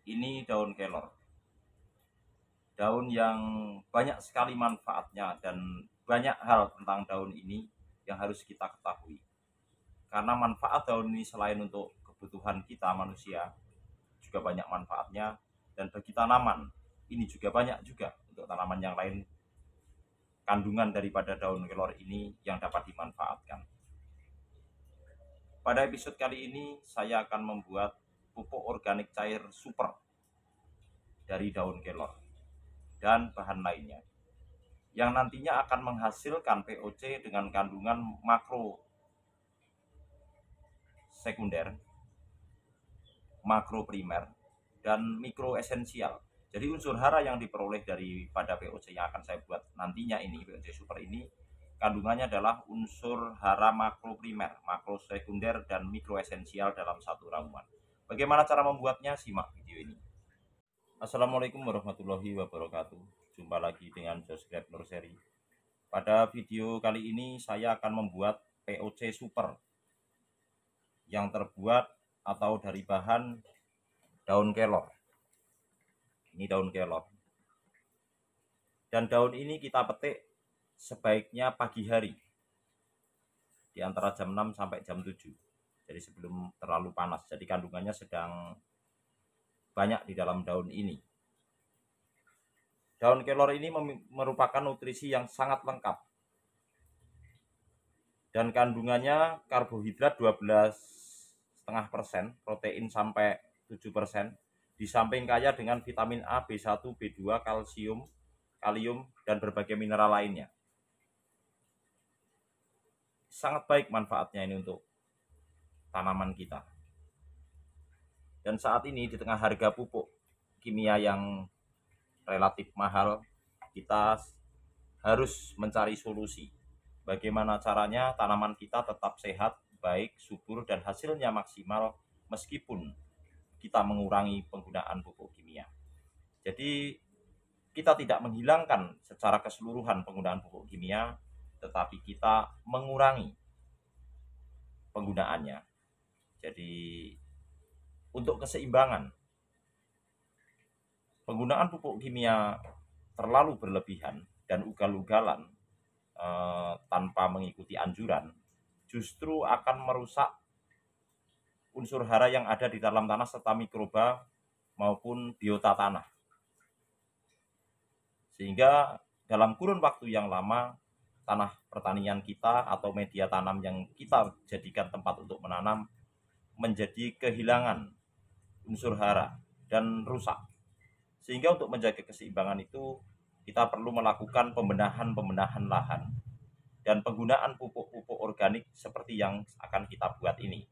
Ini daun kelor. Daun yang banyak sekali manfaatnya dan banyak hal tentang daun ini yang harus kita ketahui. Karena manfaat daun ini selain untuk kebutuhan kita manusia, juga banyak manfaatnya, dan bagi tanaman ini juga banyak juga untuk tanaman yang lain kandungan daripada daun kelor ini yang dapat dimanfaatkan. Pada episode kali ini saya akan membuat pupuk organik cair super dari daun kelor dan bahan lainnya yang nantinya akan menghasilkan POC dengan kandungan makro sekunder, makro primer, dan mikro esensial. Jadi unsur hara yang diperoleh daripada POC yang akan saya buat nantinya ini, POC super ini, kandungannya adalah unsur hara makro primer, makro sekunder, dan mikro esensial dalam satu ramuan. Bagaimana cara membuatnya? Simak video ini. Assalamualaikum warahmatullahi wabarakatuh. Jumpa lagi dengan Josgrab Nurseri. Pada video kali ini saya akan membuat POC super yang terbuat atau dari bahan daun kelor. Ini daun kelor. Dan daun ini kita petik sebaiknya pagi hari. Di antara jam 6 sampai jam 7. Jadi sebelum terlalu panas. Jadi kandungannya sedang banyak di dalam daun ini. Daun kelor ini merupakan nutrisi yang sangat lengkap. Dan kandungannya karbohidrat 12,5%, protein sampai 7%, di samping kaya dengan vitamin A, B1, B2, kalsium, kalium, dan berbagai mineral lainnya. Sangat baik manfaatnya ini untuk tanaman kita. Dan saat ini di tengah harga pupuk kimia yang relatif mahal, kita harus mencari solusi. Bagaimana caranya tanaman kita tetap sehat, baik, subur, dan hasilnya maksimal meskipun kita mengurangi penggunaan pupuk kimia. Jadi kita tidak menghilangkan secara keseluruhan penggunaan pupuk kimia, tetapi kita mengurangi penggunaannya. Jadi untuk keseimbangan, penggunaan pupuk kimia terlalu berlebihan dan ugal-ugalan tanpa mengikuti anjuran justru akan merusak unsur hara yang ada di dalam tanah serta mikroba maupun biota tanah. Sehingga dalam kurun waktu yang lama tanah pertanian kita atau media tanam yang kita jadikan tempat untuk menanam menjadi kehilangan unsur hara dan rusak. Sehingga untuk menjaga keseimbangan itu kita perlu melakukan pembenahan lahan dan penggunaan pupuk-pupuk organik seperti yang akan kita buat ini.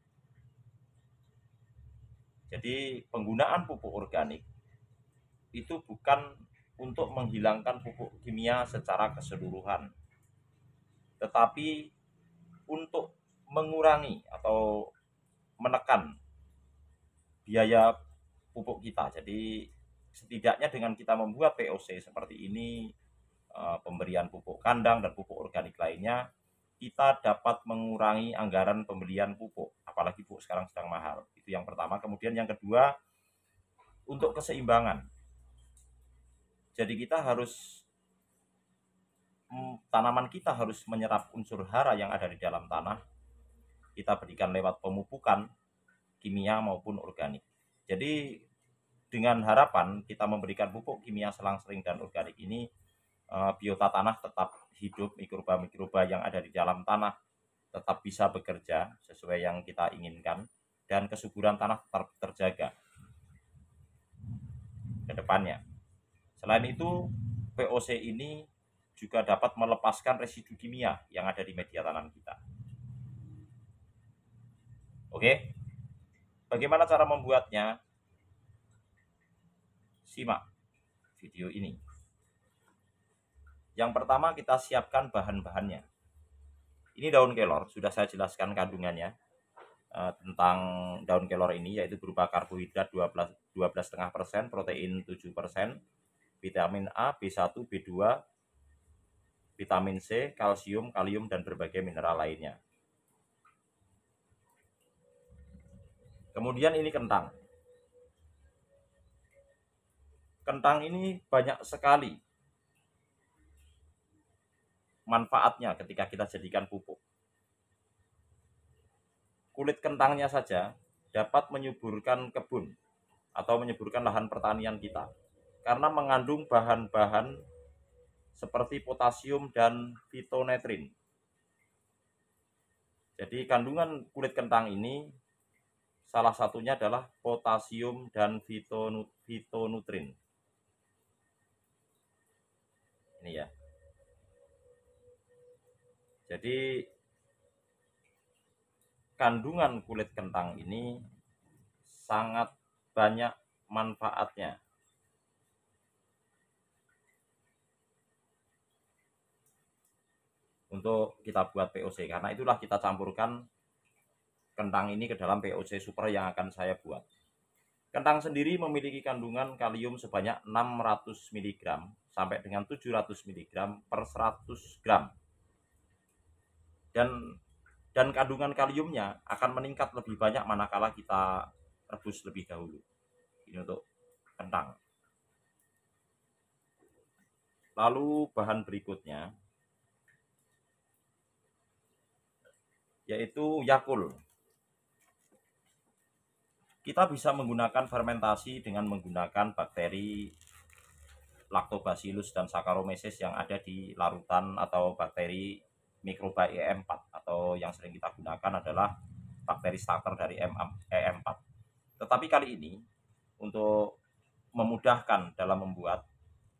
Jadi penggunaan pupuk organik itu bukan untuk menghilangkan pupuk kimia secara keseluruhan, tetapi untuk mengurangi atau menekan biaya pupuk kita. Jadi setidaknya dengan kita membuat POC seperti ini, pemberian pupuk kandang dan pupuk organik lainnya, kita dapat mengurangi anggaran pembelian pupuk, apalagi pupuk sekarang sedang mahal. Itu yang pertama. Kemudian yang kedua, untuk keseimbangan. Jadi kita harus tanaman kita harus menyerap unsur hara yang ada di dalam tanah. Kita berikan lewat pemupukan kimia maupun organik. Jadi dengan harapan kita memberikan pupuk kimia selang-sering dan organik ini, biota tanah tetap hidup, mikroba-mikroba yang ada di dalam tanah tetap bisa bekerja sesuai yang kita inginkan, dan kesuburan tanah tetap terjaga ke depannya. Selain itu, POC ini juga dapat melepaskan residu kimia yang ada di media tanam kita. Oke, bagaimana cara membuatnya? Simak video ini. Yang pertama, kita siapkan bahan-bahannya. Ini daun kelor, sudah saya jelaskan kandungannya tentang daun kelor ini, yaitu berupa karbohidrat 12,5%, protein 7%, vitamin A, B1, B2, vitamin C, kalsium, kalium, dan berbagai mineral lainnya. Kemudian ini kentang. Kentang ini banyak sekali manfaatnya ketika kita jadikan pupuk. Kulit kentangnya saja dapat menyuburkan kebun atau menyuburkan lahan pertanian kita karena mengandung bahan-bahan seperti potasium dan fitonetrin. Jadi kandungan kulit kentang ini salah satunya adalah potasium dan fitonutrin. Ini ya. Jadi kandungan kulit kentang ini sangat banyak manfaatnya. Untuk kita buat POC, karena itulah kita campurkan kentang ini ke dalam POC super yang akan saya buat. Kentang sendiri memiliki kandungan kalium sebanyak 600 mg sampai dengan 700 mg per 100 gram. Dan kandungan kaliumnya akan meningkat lebih banyak manakala kita rebus lebih dahulu. Ini untuk kentang. Lalu bahan berikutnya yaitu Yakult. Kita bisa menggunakan fermentasi dengan menggunakan bakteri Lactobacillus dan Saccharomyces yang ada di larutan atau bakteri mikroba EM4, atau yang sering kita gunakan adalah bakteri starter dari EM4. Tetapi kali ini untuk memudahkan dalam membuat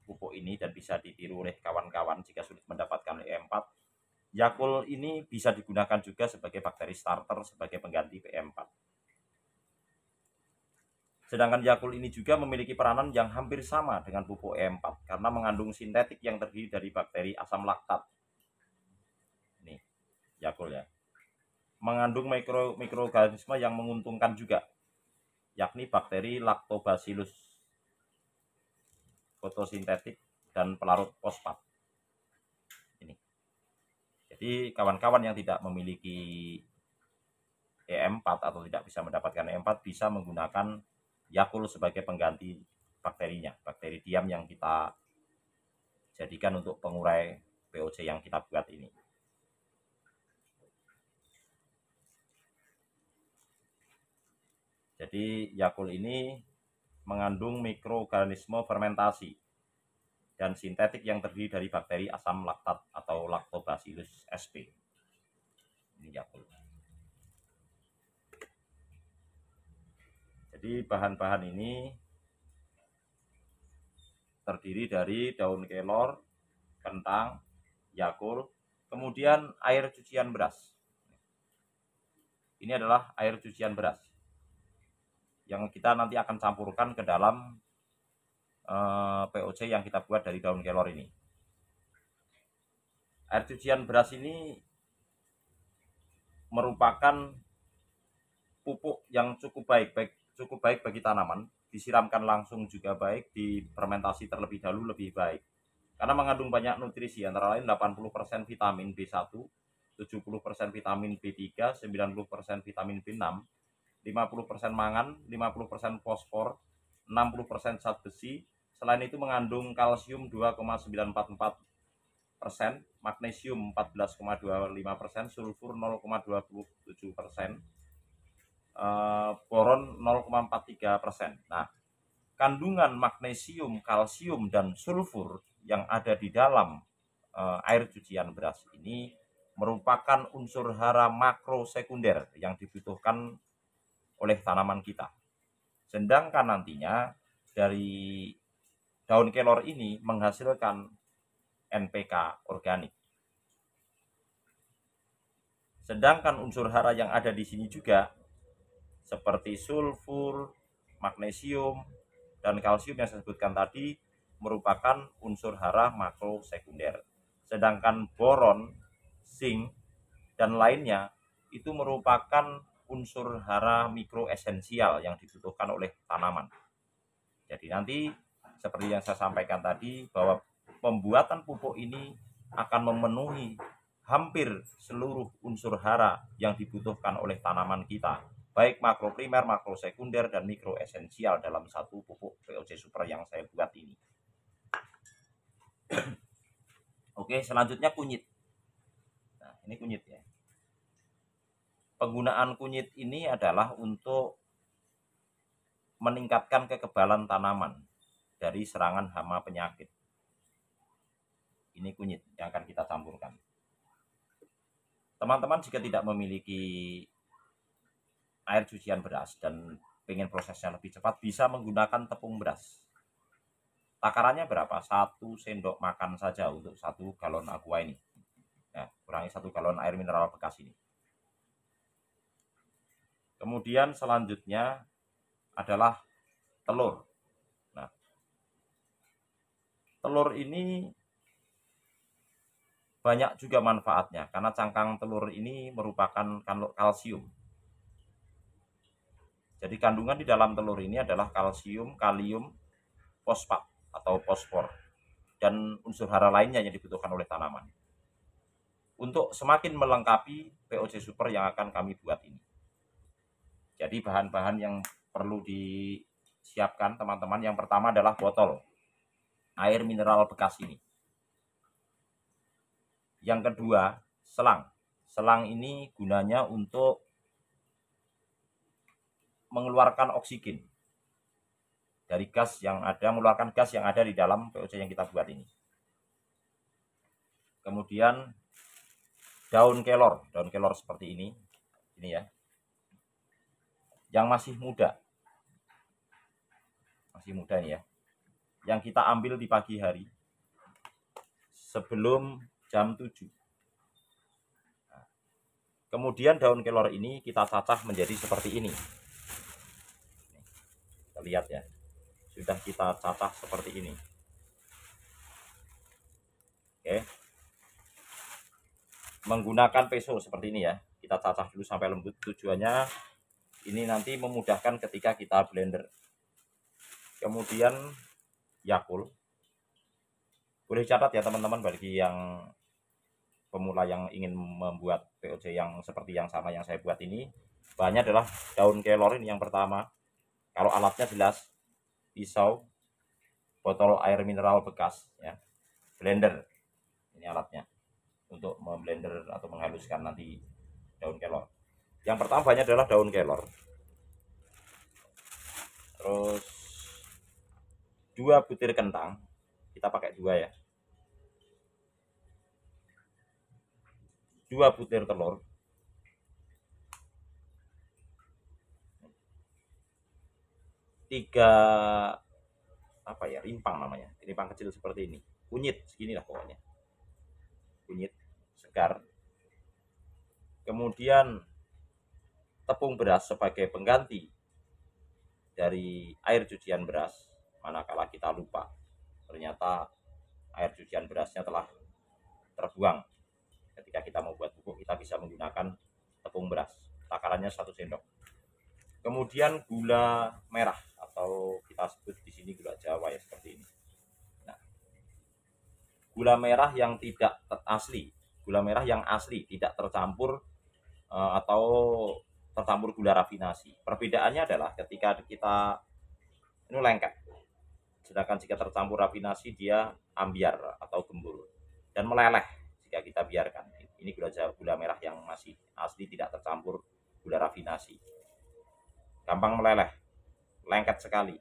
pupuk ini dan bisa ditiru oleh kawan-kawan jika sulit mendapatkan EM4, Yakult ini bisa digunakan juga sebagai bakteri starter sebagai pengganti PM4. Sedangkan Yakult ini juga memiliki peranan yang hampir sama dengan pupuk E4 karena mengandung sintetik yang terdiri dari bakteri asam laktat. Ini Yakult ya. Mengandung mikroorganisme yang menguntungkan juga, yakni bakteri Lactobacillus fotosintetik dan pelarut fosfat. Ini. Jadi kawan-kawan yang tidak memiliki E4 atau tidak bisa mendapatkan E4 bisa menggunakan Yakult sebagai pengganti bakterinya, bakteri diam yang kita jadikan untuk pengurai POC yang kita buat ini. Jadi Yakult ini mengandung mikroorganisme fermentasi dan sintetik yang terdiri dari bakteri asam laktat atau Lactobacillus sp. Ini Yakult. Jadi bahan-bahan ini terdiri dari daun kelor, kentang, Yakult, kemudian air cucian beras. Ini adalah air cucian beras yang kita nanti akan campurkan ke dalam POC yang kita buat dari daun kelor ini. Air cucian beras ini merupakan pupuk yang cukup baik bagi tanaman. Disiramkan langsung juga baik, difermentasi terlebih dahulu lebih baik. Karena mengandung banyak nutrisi, antara lain 80% vitamin B1, 70% vitamin B3, 90% vitamin B6, 50% mangan, 50% fosfor, 60% zat besi. Selain itu mengandung kalsium 2,944%, magnesium 14,25%, sulfur 0,27%, boron 0,43%. Nah, kandungan magnesium, kalsium, dan sulfur yang ada di dalam air cucian beras ini merupakan unsur hara makro sekunder yang dibutuhkan oleh tanaman kita. Sedangkan nantinya dari daun kelor ini menghasilkan NPK organik. Sedangkan unsur hara yang ada di sini juga seperti sulfur, magnesium, dan kalsium yang saya sebutkan tadi merupakan unsur hara makro sekunder. Sedangkan boron, zinc, dan lainnya itu merupakan unsur hara mikro esensial yang dibutuhkan oleh tanaman. Jadi nanti seperti yang saya sampaikan tadi bahwa pembuatan pupuk ini akan memenuhi hampir seluruh unsur hara yang dibutuhkan oleh tanaman kita baik makro primer, makro sekunder, dan mikro esensial dalam satu pupuk POC Super yang saya buat ini. Oke, selanjutnya kunyit. Nah, ini kunyit ya. Penggunaan kunyit ini adalah untuk meningkatkan kekebalan tanaman dari serangan hama penyakit. Ini kunyit yang akan kita campurkan. Teman-teman jika tidak memiliki air cucian beras dan pengen prosesnya lebih cepat, bisa menggunakan tepung beras. Takarannya berapa? 1 sendok makan saja untuk 1 galon aqua ini. Nah, kurangi 1 galon air mineral bekas ini. Kemudian selanjutnya adalah telur. Nah, telur ini banyak juga manfaatnya karena cangkang telur ini merupakan kalsium. Jadi kandungan di dalam telur ini adalah kalsium, kalium, fosfat atau fosfor, dan unsur hara lainnya yang dibutuhkan oleh tanaman. Untuk semakin melengkapi POC Super yang akan kami buat ini. Jadi bahan-bahan yang perlu disiapkan teman-teman, yang pertama adalah botol air mineral bekas ini. Yang kedua, selang. Selang ini gunanya untuk mengeluarkan oksigen dari gas yang ada, mengeluarkan gas yang ada di dalam POC yang kita buat ini. Kemudian daun kelor seperti ini ya, yang masih muda ini ya, yang kita ambil di pagi hari sebelum jam 7. Nah, kemudian daun kelor ini kita cacah menjadi seperti ini. Kita lihat ya, sudah kita cacah seperti ini. Oke, menggunakan peso seperti ini ya, kita cacah dulu sampai lembut. Tujuannya ini nanti memudahkan ketika kita blender. Kemudian Yakult, boleh catat ya teman-teman bagi yang pemula yang ingin membuat POC yang seperti yang sama yang saya buat ini, bahannya adalah daun kelor ini yang pertama. Kalau alatnya jelas, pisau, botol air mineral bekas ya, blender, ini alatnya untuk memblender atau menghaluskan nanti daun kelor. Yang pertama bahannya adalah daun kelor, terus 2 butir kentang, kita pakai 2 ya, 2 butir telur, 3 apa ya, rimpang namanya, rimpang kecil seperti ini, kunyit segini lah pokoknya, kunyit segar. Kemudian tepung beras sebagai pengganti dari air cucian beras manakala kita lupa ternyata air cucian berasnya telah terbuang. Ketika kita mau buat bubuk, kita bisa menggunakan tepung beras, takarannya 1 sendok. Kemudian gula merah atau kita sebut di sini gula Jawa ya, seperti ini. Nah, gula merah yang tidak asli, gula merah yang asli tidak tercampur atau tercampur gula rafinasi. Perbedaannya adalah ketika kita ini lengket, sedangkan jika tercampur rafinasi dia ambiar atau gembur dan meleleh jika kita biarkan. Ini gula merah yang masih asli tidak tercampur gula rafinasi, gampang meleleh, lengket sekali.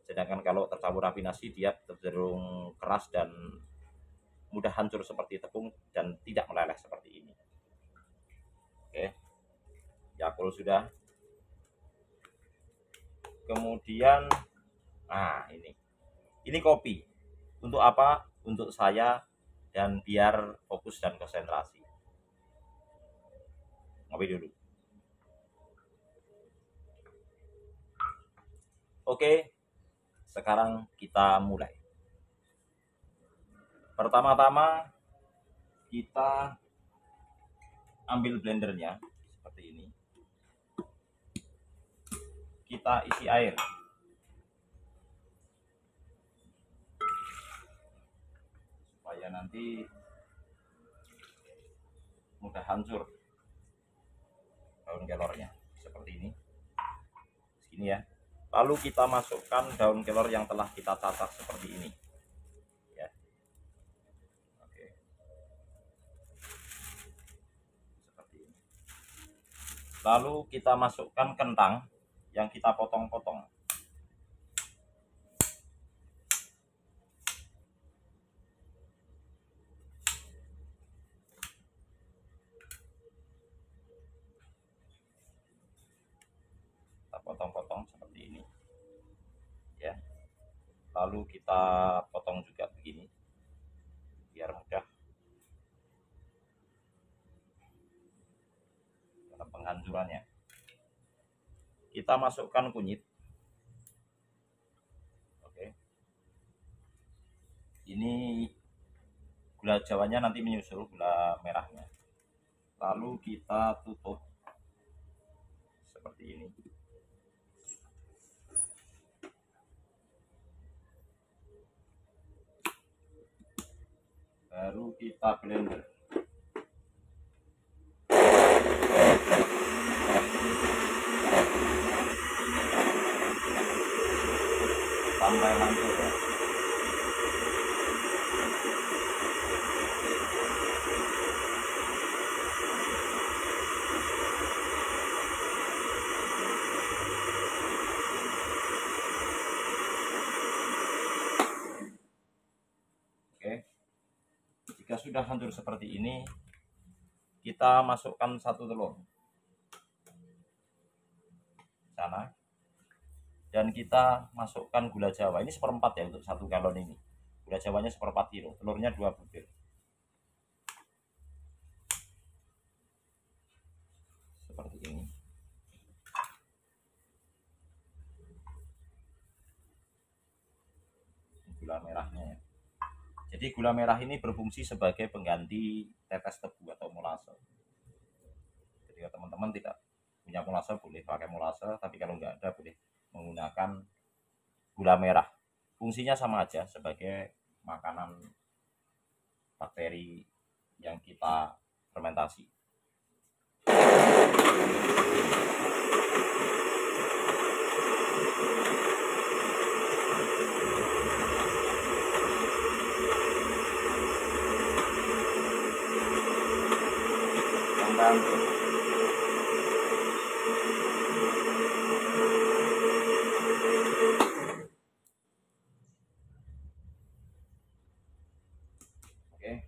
Sedangkan kalau tercampur rafinasi dia cenderung keras dan mudah hancur seperti tepung dan tidak meleleh seperti ini. Oke, Yakult sudah. Kemudian nah ini kopi. Untuk apa? Untuk saya dan biar fokus dan konsentrasi. Ngopi dulu. Oke, sekarang kita mulai. Pertama-tama kita ambil blendernya seperti ini. Kita isi air. Supaya nanti mudah hancur daun kelornya seperti ini. Ini ya. Lalu kita masukkan daun kelor yang telah kita cacah seperti ini. Ya. Oke. Seperti ini. Lalu kita masukkan kentang yang kita potong-potong. Kita potong-potong seperti ini. Ya. Lalu kita potong juga begini biar mudah dalam penghancurannya. Kita masukkan kunyit. Oke. Ini gula jawanya nanti menyusul gula merahnya. Lalu kita tutup seperti ini. Baru kita blender. Sampai hancur ya. Jika sudah hancur seperti ini, kita masukkan 1 telur sana, dan kita masukkan gula jawa. Ini 1/4 ya untuk 1 galon ini. Gula jawanya 1/4 kilo, telurnya 2 butir. Seperti ini. Gula merahnya ya. Jadi gula merah ini berfungsi sebagai pengganti tetes tebu atau molase. Jadi teman-teman tidak punya molase boleh pakai molase, tapi kalau nggak ada boleh menggunakan gula merah. Fungsinya sama aja sebagai makanan bakteri yang kita fermentasi. Oke.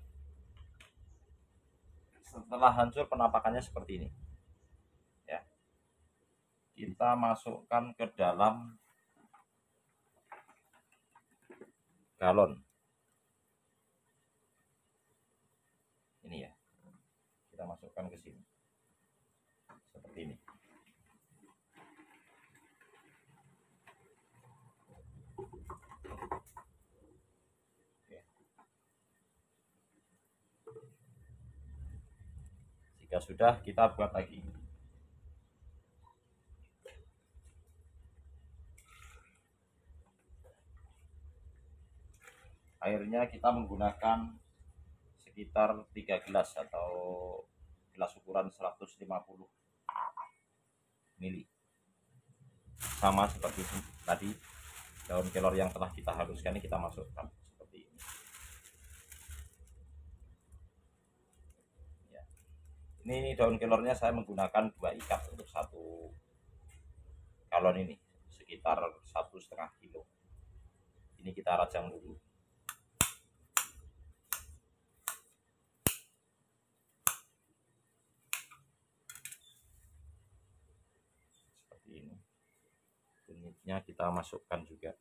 Setelah hancur penampakannya seperti ini. Ya. Kita masukkan ke dalam galon. Ini ya. Kita masukkan ke sini. Seperti ini. Oke. Jika sudah, kita buat lagi. Airnya kita menggunakan sekitar 3 gelas atau gelas ukuran 150 mili. Sama seperti tadi, daun kelor yang telah kita haluskan ini kita masukkan seperti ini. Ya. Ini daun kelornya saya menggunakan 2 ikat untuk 1 galon ini, sekitar 1,5 kilo. Ini kita rajang dulu. Kunyitnya kita masukkan juga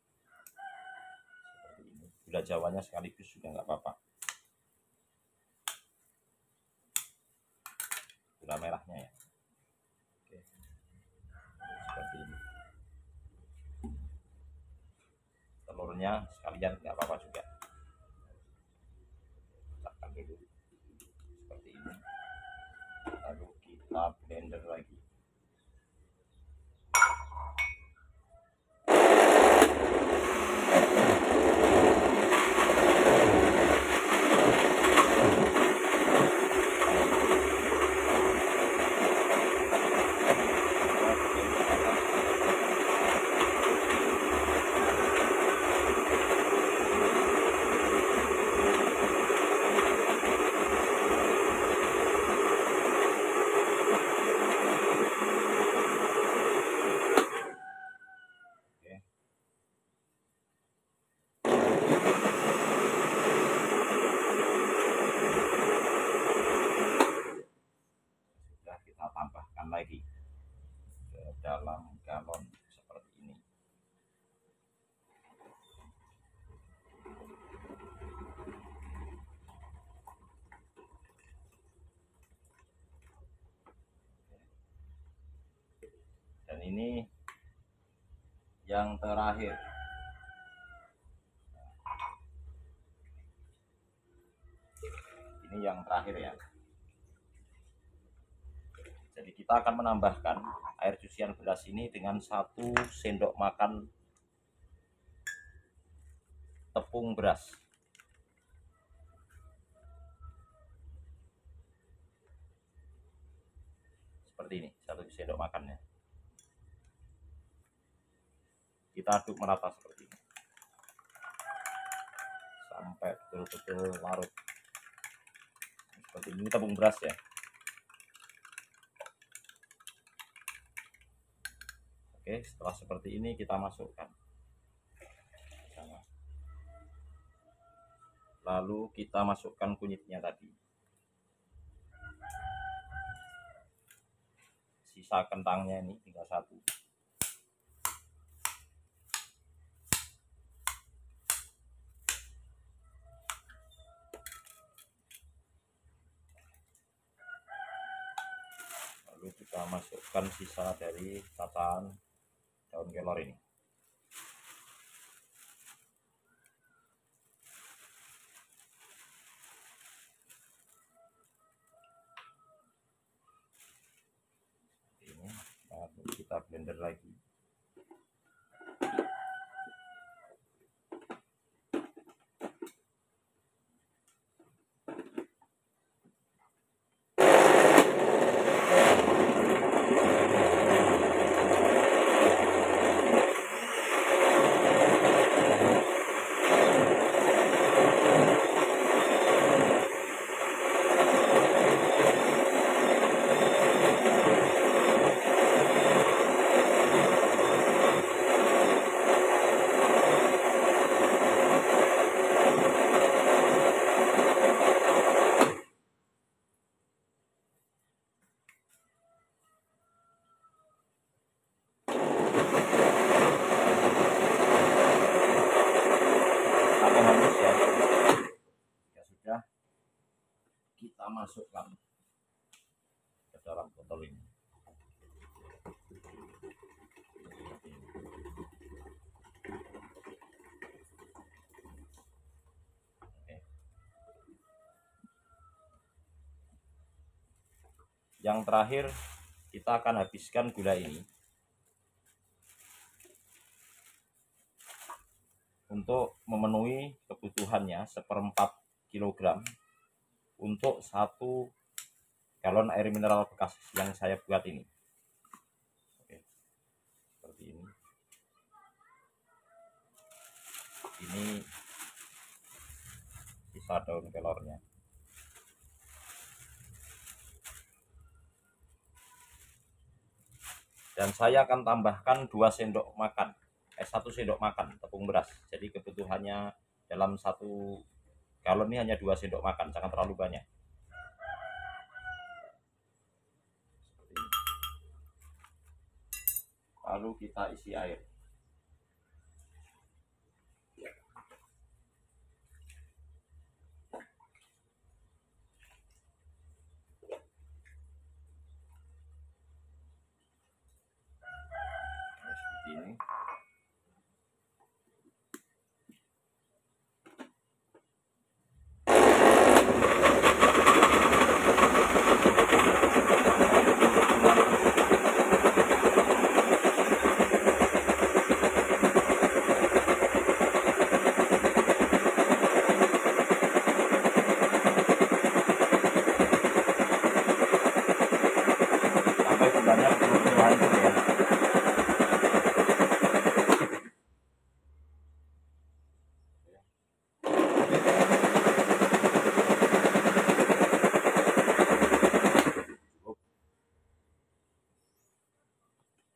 seperti ini. Gula jawanya sekaligus juga nggak apa-apa. Gula merahnya ya. Oke. Seperti ini. Telurnya sekalian nggak apa-apa juga. Letakkan dulu seperti ini. Lalu kita blender lagi. ini yang terakhir. Ini yang terakhir ya. Jadi kita akan menambahkan air cucian beras ini dengan 1 sendok makan tepung beras. Seperti ini, 1 sendok makannya. Kita aduk merata seperti ini sampai betul-betul larut. Seperti ini tepung beras ya. Oke, setelah seperti ini kita masukkan. Lalu kita masukkan kunyitnya tadi. Sisa kentangnya ini tinggal 1. Lalu kita masukkan sisa dari cacaan daun kelor ini. Ini lalu kita blender lagi. Kita masukkan ke dalam botol ini. Oke. Yang terakhir kita akan habiskan gula ini untuk memenuhi kebutuhannya 1/4 kilogram untuk 1 galon air mineral bekas yang saya buat ini. Oke, seperti ini. Ini sisa daun kelornya. Dan saya akan tambahkan 2 sendok makan, 1 sendok makan tepung beras. Jadi kebutuhannya dalam 1 galon ini hanya 2 sendok makan, jangan terlalu banyak. Lalu kita isi air. Seperti ini. Sampai gulanya betul-betul hancur ya.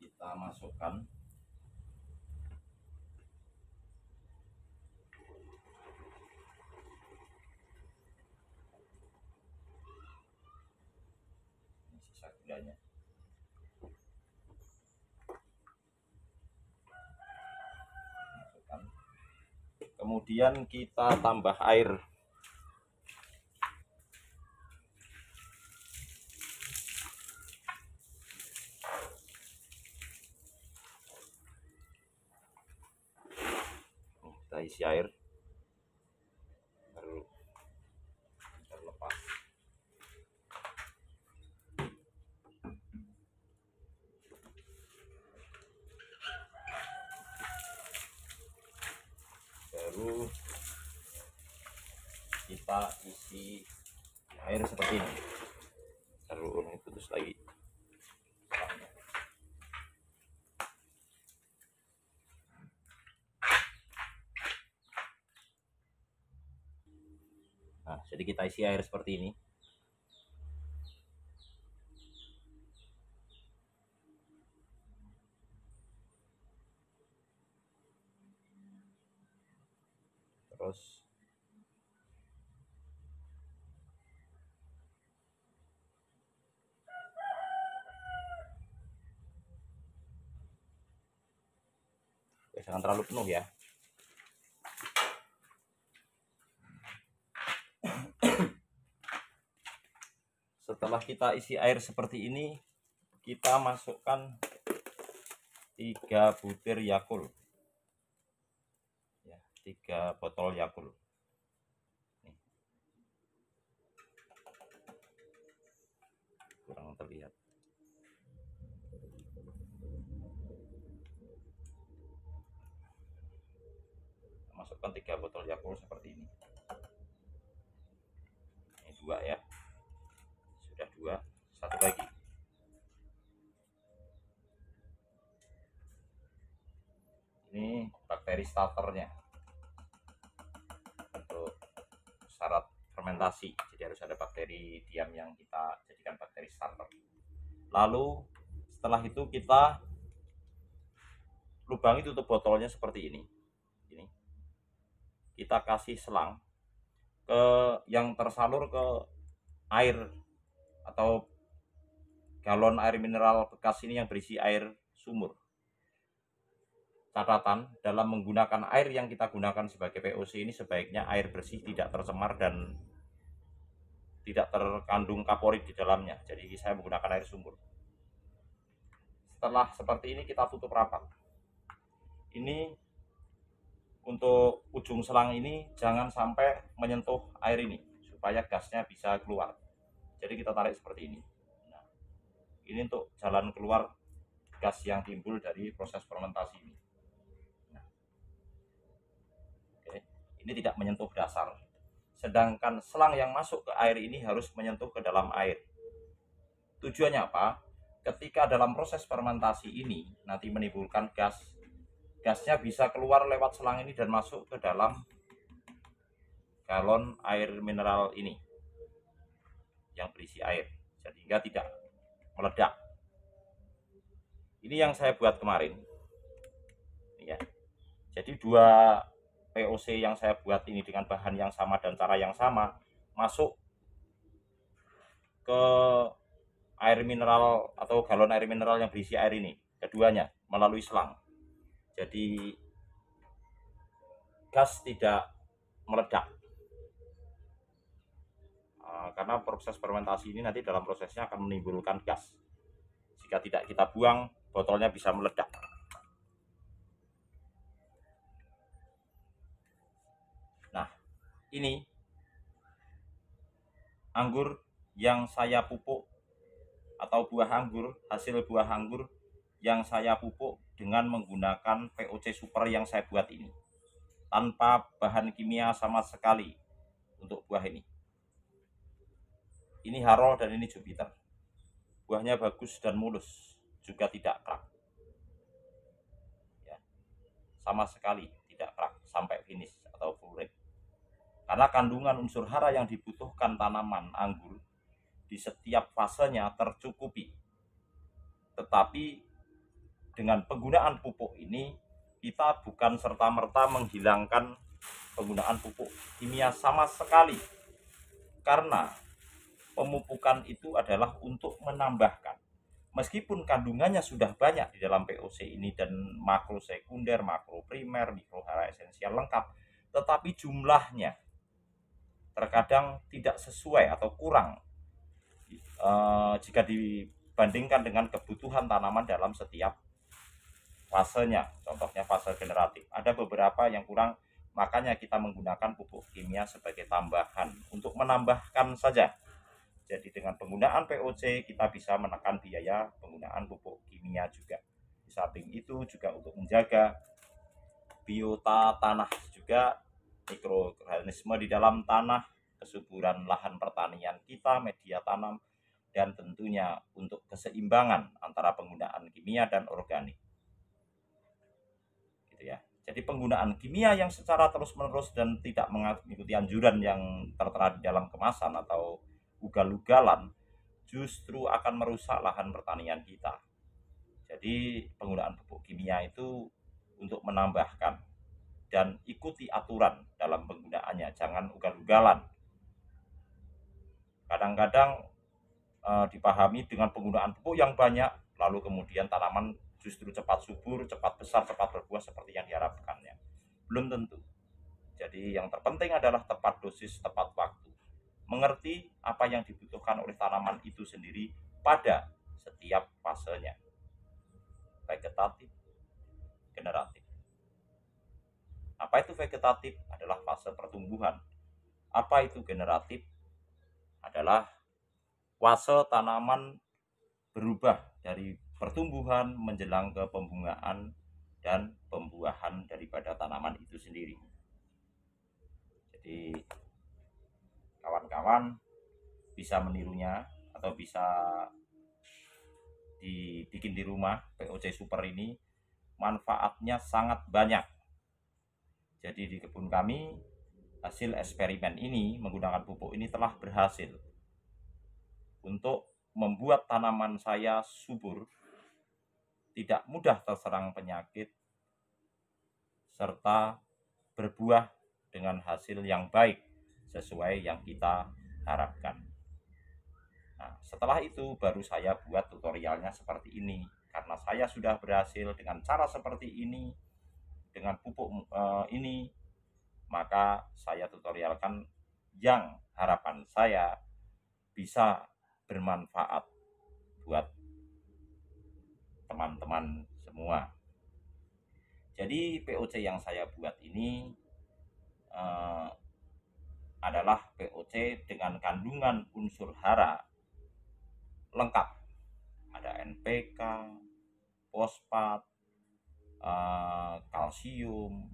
Kita masukkan. Ini sisa gulanya. Masukkan. Kemudian kita tambah air. kita isi air baru lepas. Baru kita isi air seperti ini. Taruh ini putus lagi. Nah, jadi kita isi air seperti ini. Terus jangan terlalu penuh ya. Setelah kita isi air seperti ini, kita masukkan 3 butir Yakult. Ya, 3 botol Yakult. Nih. Kurang terlihat. Masukkan 3 botol Yakult seperti ini. Ini 2 ya. Sudah 2, satu lagi. Ini bakteri starternya untuk syarat fermentasi, jadi harus ada bakteri diam yang kita jadikan bakteri starter. Lalu setelah itu kita lubangi tutup botolnya seperti ini. Kita kasih selang ke yang tersalur ke air atau galon air mineral bekas ini yang berisi air sumur. Catatan, dalam menggunakan air yang kita gunakan sebagai POC ini sebaiknya air bersih, tidak tercemar dan tidak terkandung kaporit di dalamnya. Jadi saya menggunakan air sumur. Setelah seperti ini kita tutup rapat. Ini untuk ujung selang ini jangan sampai menyentuh air ini supaya gasnya bisa keluar. Jadi kita tarik seperti ini. Nah, ini untuk jalan keluar gas yang timbul dari proses fermentasi ini. Ini tidak menyentuh dasar, sedangkan selang yang masuk ke air ini harus menyentuh ke dalam air. Tujuannya apa? Ketika dalam proses fermentasi ini nanti menimbulkan gas, gasnya bisa keluar lewat selang ini dan masuk ke dalam galon air mineral ini yang berisi air, sehingga tidak meledak. Ini yang saya buat kemarin ya. Jadi 2 POC yang saya buat ini dengan bahan yang sama dan cara yang sama masuk ke air mineral atau galon air mineral yang berisi air ini, keduanya melalui selang. Jadi gas tidak meledak karena proses fermentasi ini nanti dalam prosesnya akan menimbulkan gas. Jika tidak kita buang, botolnya bisa meledak. Ini anggur yang saya pupuk atau buah anggur, hasil buah anggur yang saya pupuk dengan menggunakan POC super yang saya buat ini, tanpa bahan kimia sama sekali untuk buah ini. Ini Haro dan ini Jupiter. Buahnya bagus dan mulus, juga tidak kerak ya, sama sekali tidak kerak sampai finish atau full red. Karena kandungan unsur hara yang dibutuhkan tanaman anggur di setiap fasenya tercukupi. Tetapi dengan penggunaan pupuk ini, kita bukan serta-merta menghilangkan penggunaan pupuk kimia sama sekali. Karena pemupukan itu adalah untuk menambahkan. Meskipun kandungannya sudah banyak di dalam POC ini dan makro sekunder, makro primer, mikro hara esensial lengkap, tetapi jumlahnya terkadang tidak sesuai atau kurang jika dibandingkan dengan kebutuhan tanaman dalam setiap fasenya. Contohnya fase generatif, ada beberapa yang kurang Makanya kita menggunakan pupuk kimia sebagai tambahan untuk menambahkan saja. Jadi dengan penggunaan POC kita bisa menekan biaya penggunaan pupuk kimia juga. Di samping itu juga untuk menjaga biota tanah juga, mikroorganisme di dalam tanah, kesuburan lahan pertanian kita, media tanam, dan tentunya untuk keseimbangan antara penggunaan kimia dan organik. Gitu ya. Jadi penggunaan kimia yang secara terus-menerus dan tidak mengikuti anjuran yang tertera di dalam kemasan atau ugal-ugalan justru akan merusak lahan pertanian kita. Jadi penggunaan pupuk kimia itu untuk menambahkan dan ikuti aturan dalam penggunaannya, jangan ugal-ugalan. Kadang-kadang dipahami dengan penggunaan pupuk yang banyak, lalu kemudian tanaman justru cepat subur, cepat besar, cepat berbuah seperti yang diharapkannya. Belum tentu. Jadi yang terpenting adalah tepat dosis, tepat waktu. Mengerti apa yang dibutuhkan oleh tanaman itu sendiri pada setiap fasenya. Vegetatif, generatif. Apa itu vegetatif? Adalah fase pertumbuhan. Apa itu generatif? Adalah fase tanaman berubah dari pertumbuhan menjelang ke pembungaan dan pembuahan daripada tanaman itu sendiri. Jadi kawan-kawan bisa menirunya atau bisa dibikin di rumah. POC Super ini manfaatnya sangat banyak. Jadi di kebun kami hasil eksperimen ini menggunakan pupuk ini telah berhasil untuk membuat tanaman saya subur, tidak mudah terserang penyakit, serta berbuah dengan hasil yang baik sesuai yang kita harapkan. Nah, setelah itu baru saya buat tutorialnya seperti ini. Karena saya sudah berhasil dengan cara seperti ini, dengan pupuk ini, maka saya tutorialkan yang harapan saya bisa bermanfaat buat teman-teman semua. Jadi POC yang saya buat ini adalah POC dengan kandungan unsur hara lengkap. Ada NPK, fosfat, kalsium,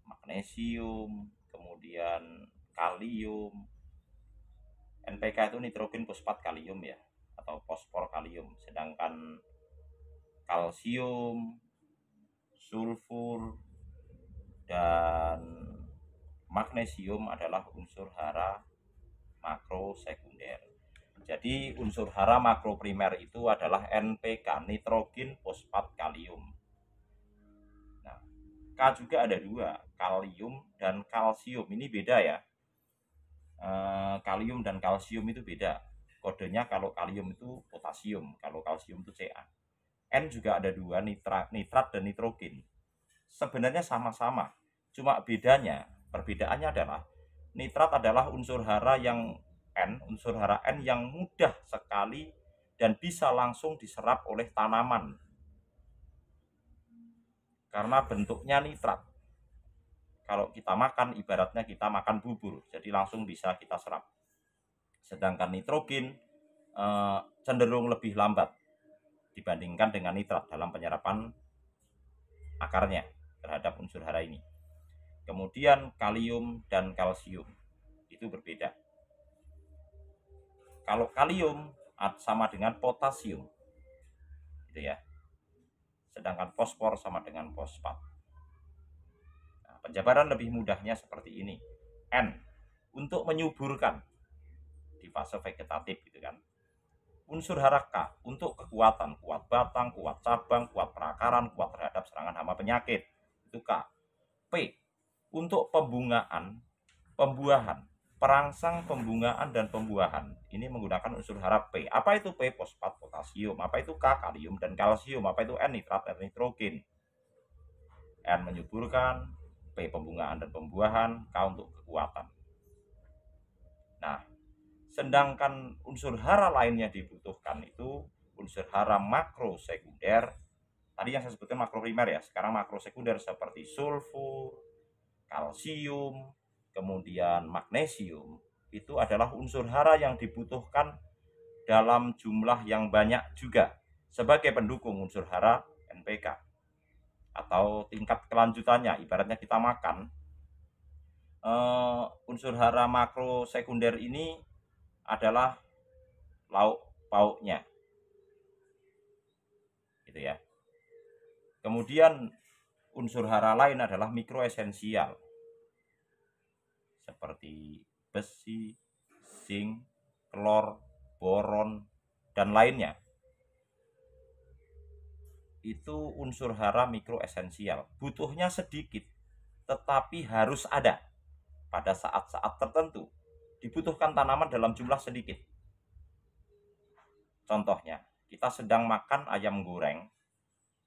magnesium, kemudian kalium. NPK itu nitrogen, fosfat, kalium ya, atau fosfor kalium. Sedangkan kalsium, sulfur, dan magnesium adalah unsur hara makro sekunder. Jadi unsur hara makro primer itu adalah NPK, nitrogen, fosfat, kalium. Nah, K juga ada dua, kalium dan kalsium. Ini beda ya. Kalium dan kalsium itu beda. Kodenya kalau kalium itu potasium, kalau kalsium itu Ca. N juga ada dua, nitrat dan nitrogen. Sebenarnya sama-sama, cuma perbedaannya adalah nitrat adalah unsur hara yang unsur hara N yang mudah sekali dan bisa langsung diserap oleh tanaman karena bentuknya nitrat. Kalau kita makan, ibaratnya kita makan bubur, jadi langsung bisa kita serap. Sedangkan nitrogen cenderung lebih lambat dibandingkan dengan nitrat dalam penyerapan akarnya terhadap unsur hara ini. Kemudian kalium dan kalsium itu berbeda. Kalau kalium sama dengan potasium, gitu ya. Sedangkan fosfor sama dengan fosfat. Nah, penjabaran lebih mudahnya seperti ini. N untuk menyuburkan di fase vegetatif, gitu kan. Unsur hara K untuk kekuatan, kuat batang, kuat cabang, kuat perakaran, kuat terhadap serangan hama penyakit. Itu K. P untuk pembungaan, pembuahan, perangsang pembungaan dan pembuahan. Ini menggunakan unsur hara P. Apa itu P? Fosfat, potasium. Apa itu K? Kalium dan kalsium. Apa itu N? Nitrat dan nitrogen. N menyuburkan, P pembungaan dan pembuahan, K untuk kekuatan. Nah, sedangkan unsur hara lainnya dibutuhkan itu unsur hara makro sekunder. Tadi yang saya sebutkan makro primer ya, sekarang makro sekunder seperti sulfur, kalsium, kemudian magnesium, itu adalah unsur hara yang dibutuhkan dalam jumlah yang banyak juga sebagai pendukung unsur hara NPK atau tingkat kelanjutannya. Ibaratnya kita makan, unsur hara makro sekunder ini adalah lauk pauknya, gitu ya. Kemudian unsur hara lain adalah mikro esensial seperti besi, zinc, klor, boron, dan lainnya. Itu unsur hara mikro esensial. Butuhnya sedikit, tetapi harus ada pada saat-saat tertentu. Dibutuhkan tanaman dalam jumlah sedikit. Contohnya, kita sedang makan ayam goreng,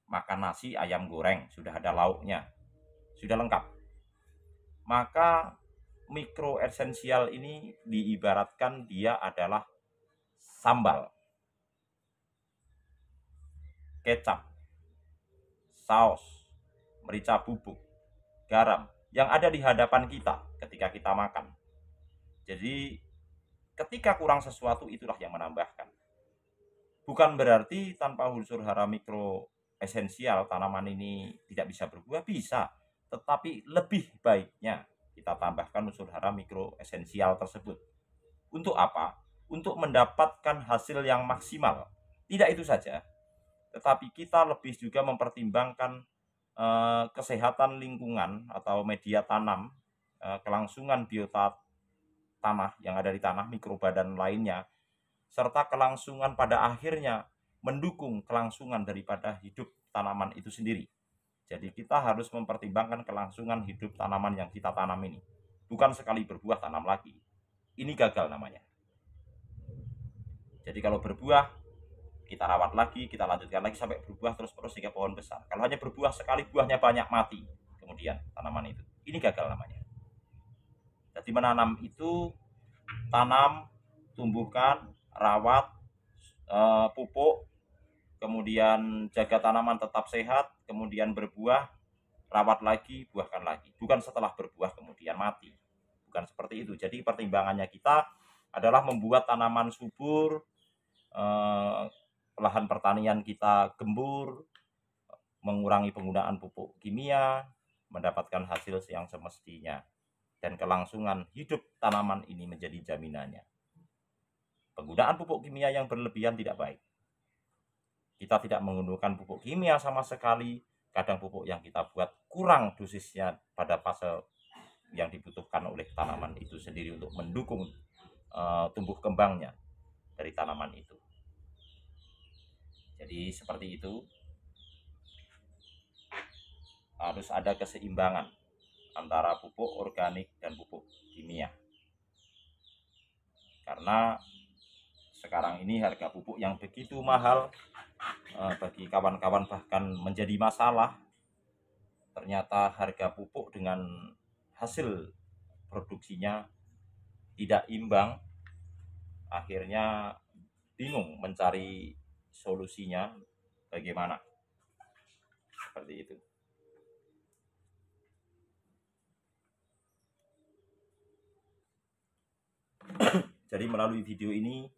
makan nasi ayam goreng, sudah ada lauknya, sudah lengkap. Maka mikro esensial ini diibaratkan dia adalah sambal, kecap, saus, merica bubuk, garam yang ada di hadapan kita ketika kita makan. Jadi ketika kurang sesuatu, itulah yang menambahkan. Bukan berarti tanpa unsur hara mikro esensial tanaman ini tidak bisa berbuah, bisa. Tetapi lebih baiknya kita tambahkan unsur hara mikro esensial tersebut. Untuk apa? Untuk mendapatkan hasil yang maksimal. Tidak itu saja, tetapi kita lebih juga mempertimbangkan kesehatan lingkungan atau media tanam, kelangsungan biota tanah yang ada di tanah, mikroba dan lainnya, serta kelangsungan pada akhirnya mendukung kelangsungan daripada hidup tanaman itu sendiri. Jadi kita harus mempertimbangkan kelangsungan hidup tanaman yang kita tanam ini. Bukan sekali berbuah tanam lagi. Ini gagal namanya. Jadi kalau berbuah, kita rawat lagi, kita lanjutkan lagi sampai berbuah terus-terus hingga pohon besar. Kalau hanya berbuah sekali, buahnya banyak, mati kemudian tanaman itu. Ini gagal namanya. Jadi menanam itu tanam, tumbuhkan, rawat, pupuk, kemudian jaga tanaman tetap sehat, kemudian berbuah, rawat lagi, buahkan lagi. Bukan setelah berbuah kemudian mati. Bukan seperti itu. Jadi pertimbangannya kita adalah membuat tanaman subur, lahan pertanian kita gembur, mengurangi penggunaan pupuk kimia, mendapatkan hasil yang semestinya. Dan kelangsungan hidup tanaman ini menjadi jaminannya. Penggunaan pupuk kimia yang berlebihan tidak baik. Kita tidak menggunakan pupuk kimia sama sekali. Kadang pupuk yang kita buat kurang dosisnya pada fase yang dibutuhkan oleh tanaman itu sendiri untuk mendukung tumbuh kembangnya dari tanaman itu. Jadi seperti itu, harus ada keseimbangan antara pupuk organik dan pupuk kimia. Karena sekarang ini harga pupuk yang begitu mahal, bagi kawan-kawan bahkan menjadi masalah. Ternyata harga pupuk dengan hasil produksinya tidak imbang, akhirnya bingung mencari solusinya bagaimana. Seperti itu. Jadi melalui video ini,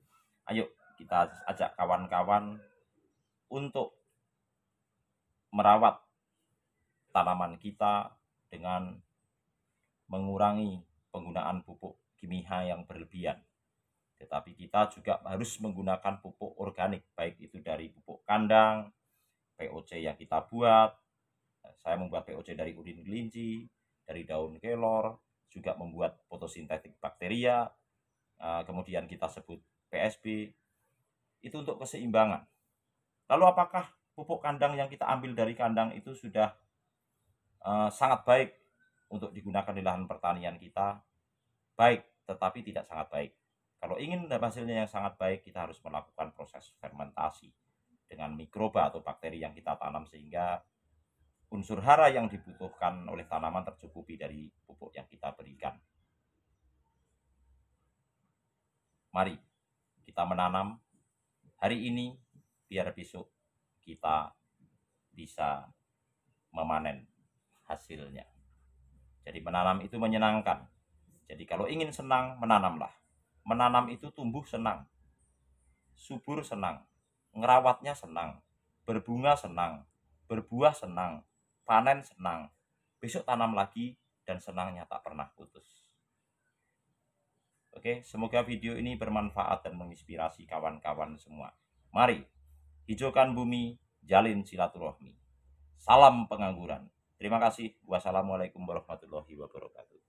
ayo kita ajak kawan-kawan untuk merawat tanaman kita dengan mengurangi penggunaan pupuk kimia yang berlebihan. Tetapi kita juga harus menggunakan pupuk organik, baik itu dari pupuk kandang, POC yang kita buat. Saya membuat POC dari urin kelinci, dari daun kelor, juga membuat fotosintetik bakteria, kemudian kita sebut PSB. Itu untuk keseimbangan. Lalu apakah pupuk kandang yang kita ambil dari kandang itu sudah sangat baik untuk digunakan di lahan pertanian kita? Baik, tetapi tidak sangat baik. Kalau ingin hasilnya yang sangat baik, kita harus melakukan proses fermentasi dengan mikroba atau bakteri yang kita tanam, sehingga unsur hara yang dibutuhkan oleh tanaman tercukupi dari pupuk yang kita berikan. Mari kita menanam hari ini, biar besok kita bisa memanen hasilnya. Jadi menanam itu menyenangkan. Jadi kalau ingin senang, menanamlah. Menanam itu tumbuh senang, subur senang, ngerawatnya senang, berbunga senang, berbuah senang, panen senang, besok tanam lagi, dan senangnya tak pernah putus. Oke, semoga video ini bermanfaat dan menginspirasi kawan-kawan semua. Mari, hijaukan bumi, jalin silaturahmi. Salam pengangguran. Terima kasih. Wassalamualaikum warahmatullahi wabarakatuh.